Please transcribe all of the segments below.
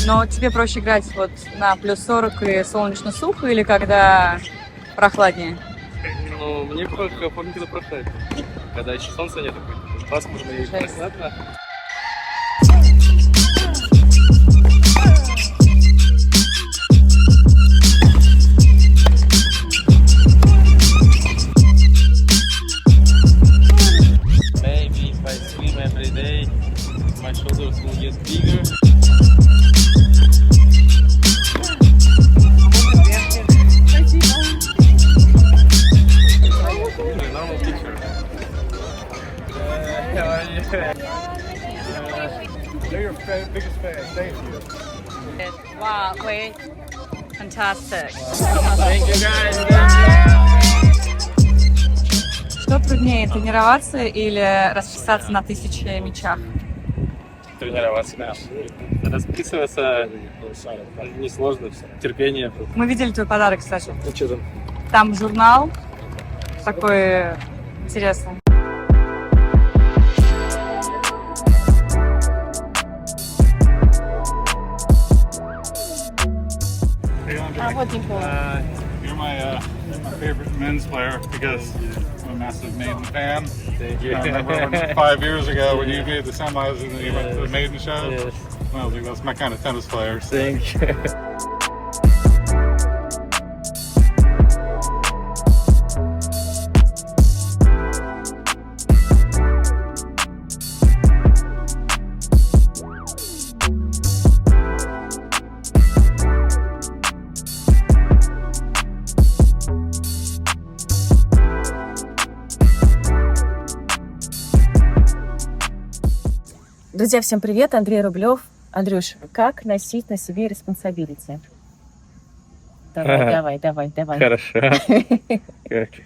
Но тебе проще играть вот на плюс 40 и солнечно сухо или когда прохладнее? Ну, мне помню, когда прохладно. Когда еще солнца нет, пасмурно и прохладно. Maybe if I swim every day, my shoulders will get bigger. Normal picture. They're your biggest fan. Thank you. Wow, wait. Fantastic. Thank you guys. Что труднее, тренироваться или расписаться на 1000 мячах? Тренироваться. Расписываться несложно, терпение. Мы видели твой подарок, кстати. Ну что там? Там журнал такой интересный. А вот Никола. You're my favorite men's player because I'm a massive Maiden fan. Thank you. I remember 5 years ago when you made the semis and then you went to the Maiden show. Yes. Well, that's my kind of tennis player. So. Thank you. Друзья, всем привет! Андрей Рублев. Андрюш, как носить на себе responsibility? Давай. Хорошо.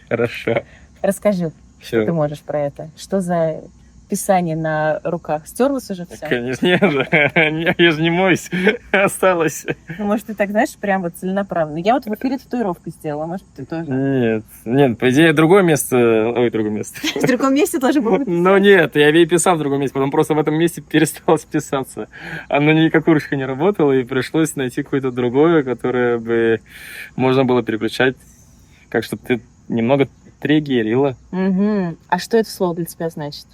Хорошо. Расскажи, что ты Все. можешь про это. Что за писание на руках? Стерлось уже все? Конечно, нет же. Я же не моюсь. Осталось. Ну, может, ты так, знаешь, прям вот целенаправленно. Я вот в эфире татуировку сделала, может, ты тоже? Нет, по идее, другое место. Ой, другое место. В другом месте тоже было написано. Ну нет, я ей писал в другом месте, потом просто в этом месте перестал списаться. Оно никак курочка не работала, и пришлось найти какое-то другое, которое бы можно было переключать, как чтобы ты немного триггерила. Угу. А что это слово для тебя значит?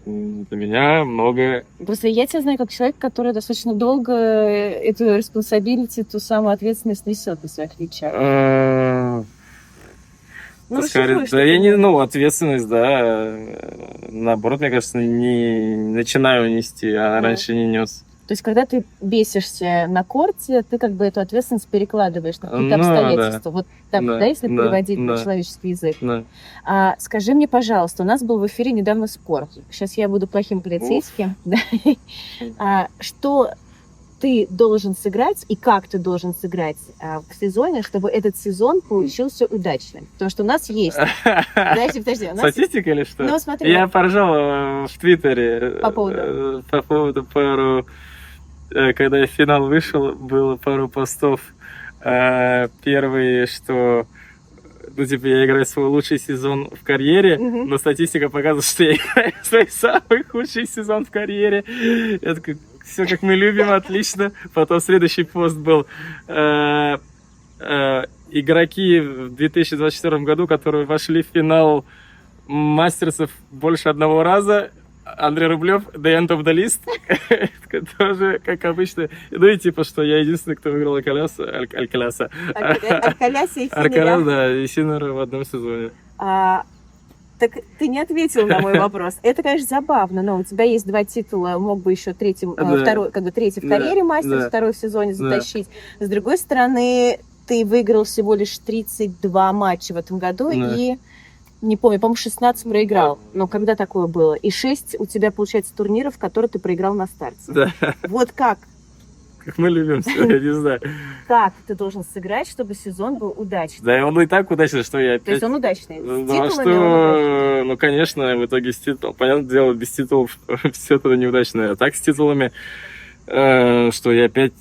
Для меня много... Просто я тебя знаю как человек, который достаточно долго эту responsibility, ту самую ответственность несет на своих плечах. Скорее, да, я не, ответственность, да. Наоборот, мне кажется, не начинаю нести, а раньше не нес. То есть, когда ты бесишься на корте, ты как бы эту ответственность перекладываешь на какие-то Ну, обстоятельства. Вот так, Да, если да, переводить на да. человеческий язык. Да. Скажи мне, пожалуйста, у нас был в эфире недавно спор. Сейчас я буду плохим полицейским. Да. Что ты должен сыграть и как ты должен сыграть в сезоне, чтобы этот сезон получился удачным? Потому что у нас есть... Подожди. Статистика или что? Ну, смотри. Я поржал в Твиттере По поводу? по поводу пару... Когда финал вышел, было пару постов. Первый, что... я играю свой лучший сезон в карьере, но статистика показывает, что я играю свой самый худший сезон в карьере. Я такой, все как мы любим, отлично. Потом следующий пост был игроки в 2024 году, которые вошли в финал мастерсов больше одного раза. Андрей Рублев, The End of the List, тоже, как обычно. Ну и типа, что я единственный, кто выиграл Алькаляса. Алькаляса и Алькаляс, да, и Синера в одном сезоне. Так ты не ответил на мой вопрос. Это, конечно, забавно, но у тебя есть 2 титула, мог бы еще третий в карьере мастер, второй в сезоне затащить. С другой стороны, ты выиграл всего лишь 32 матча в этом году и... Не помню, по-моему, 16 проиграл. Но когда такое было? И 6 у тебя, получается, турниров, которые ты проиграл на старте. Да. Вот как? Как мы любим все, я не знаю. Как ты должен сыграть, чтобы сезон был удачный? Да, он и так удачный, что я опять... То есть он удачный? С Ну, титулами что... он удачный? Ну, конечно, в итоге с титулом. Понятное дело, без титулов все это неудачно. А так с титулами, что я опять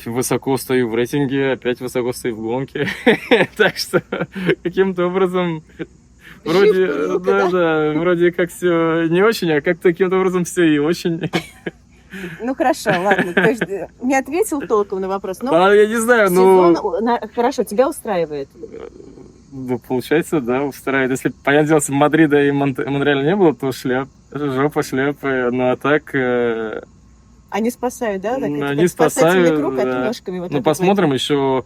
высоко стою в рейтинге, опять высоко стою в гонке. Так что каким-то образом... Вроде, да, вроде как все не очень, а как-то каким-то образом все и очень. Ну хорошо, ладно. То есть не ответил толком на вопрос. Но Я не знаю, сезон, ну... хорошо, тебя устраивает. Ну, получается, да, устраивает. Если, понятное дело, если Мадрида и Монреаля не было, то жопа шляпы. Ну, а так... Они спасают, да? Так, Они спасательный спасают, круг, да. а ты ножками вот Ну, это посмотрим, еще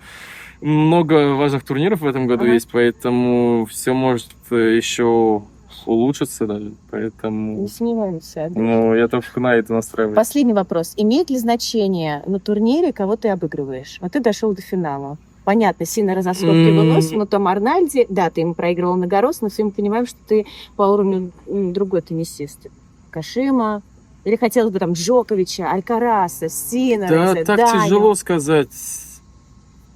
много важных турниров в этом году есть, поэтому все может еще улучшиться даже, поэтому... Не сомневаемся. Да? Ну, я только на это настраиваюсь. Последний вопрос. Имеет ли значение на турнире, кого ты обыгрываешь? Вот ты дошел до финала. Понятно, сильно разоскок вынос, но Том Арнальди, да, ты ему проигрывал на Гарос, но все мы понимаем, что ты по уровню другой теннисист. Кашима, или хотелось бы там Джоковича, Алькараса, Синера, Да, так тяжело сказать.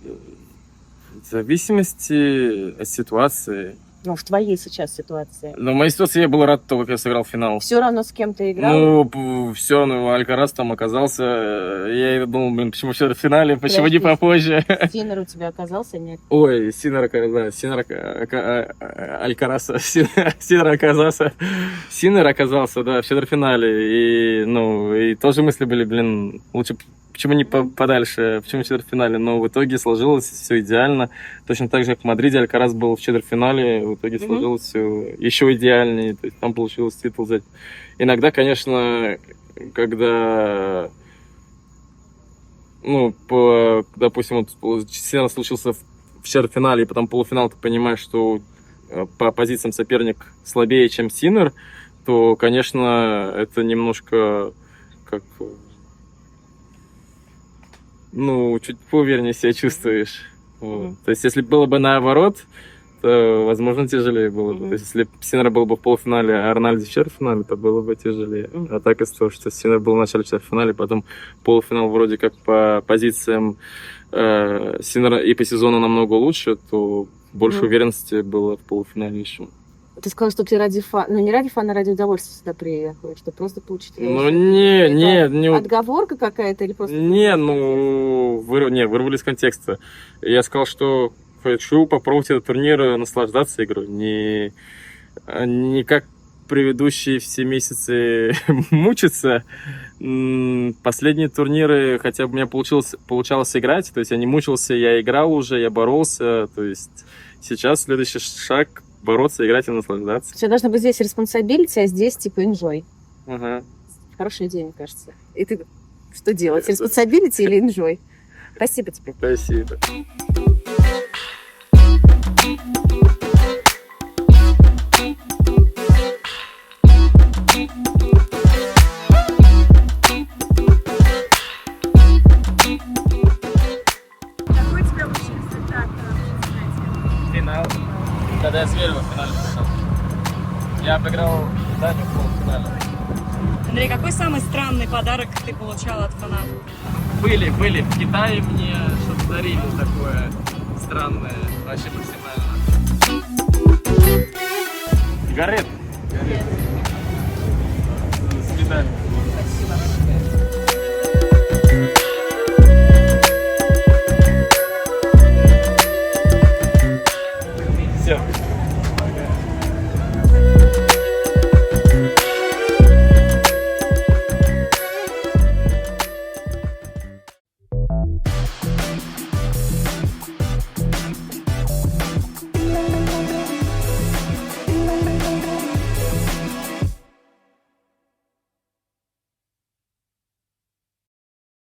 В зависимости от ситуации. Ну, в твоей сейчас ситуации. Но в моей ситуации я был рад того, как я сыграл финал. Все равно с кем ты играл? Ну, все равно Алькарас там оказался. Я думал, блин, почему все в финале, почему Подожди. не попозже? Синер у тебя оказался, нет? Ой, Синер оказался, да, в четвертьфинале. И тоже мысли были, блин, лучше почему не подальше, почему в четвертьфинале, но в итоге сложилось все идеально. Точно так же, как в Мадриде Алькарас был в четвертьфинале, в итоге сложилось все еще идеальнее, то есть там получилось титул взять. Иногда, конечно, когда, допустим, вот Синер случился в четвертьфинале, и потом полуфинал, ты понимаешь, что по позициям соперник слабее, чем Синер, то, конечно, это немножко как... чуть поувереннее себя чувствуешь. Вот. То есть, если было бы наоборот, то, возможно, тяжелее было бы. То есть, если Синер был бы в полуфинале, а Арнальди в четвертьфинале, то было бы тяжелее. А так из того, что Синер был в начале четвертьфинале, потом полуфинал вроде как по позициям Синера и по сезону намного лучше, то больше уверенности было в полуфинале еще. Ты сказал, что ты ради фана, не ради фана, а ради удовольствия сюда приехал, что просто получить... не... Отговорка какая-то или просто... Вырвали из контекста. Я сказал, что хочу попробовать этот турнир, наслаждаться игрой. Не как предыдущие все месяцы мучиться. Последние турниры хотя бы у меня получалось играть, то есть я не мучился, я играл уже, я боролся, то есть сейчас следующий шаг — бороться, играть и наслаждаться. Все должно быть здесь responsibility, а здесь типа enjoy. Ага. Хорошая идея, мне кажется. И ты что делать? Responsibility или enjoy? Спасибо тебе. Спасибо. Какой у тебя лучший результат? Финал. Когда я с Верой в финале сыграл. Я обыграл Даню в полуфинале. Андрей, какой самый странный подарок ты получал от фанатов? Были. В Китае мне что-то дарили такое странное, вообще максимально. Горит. До свидания.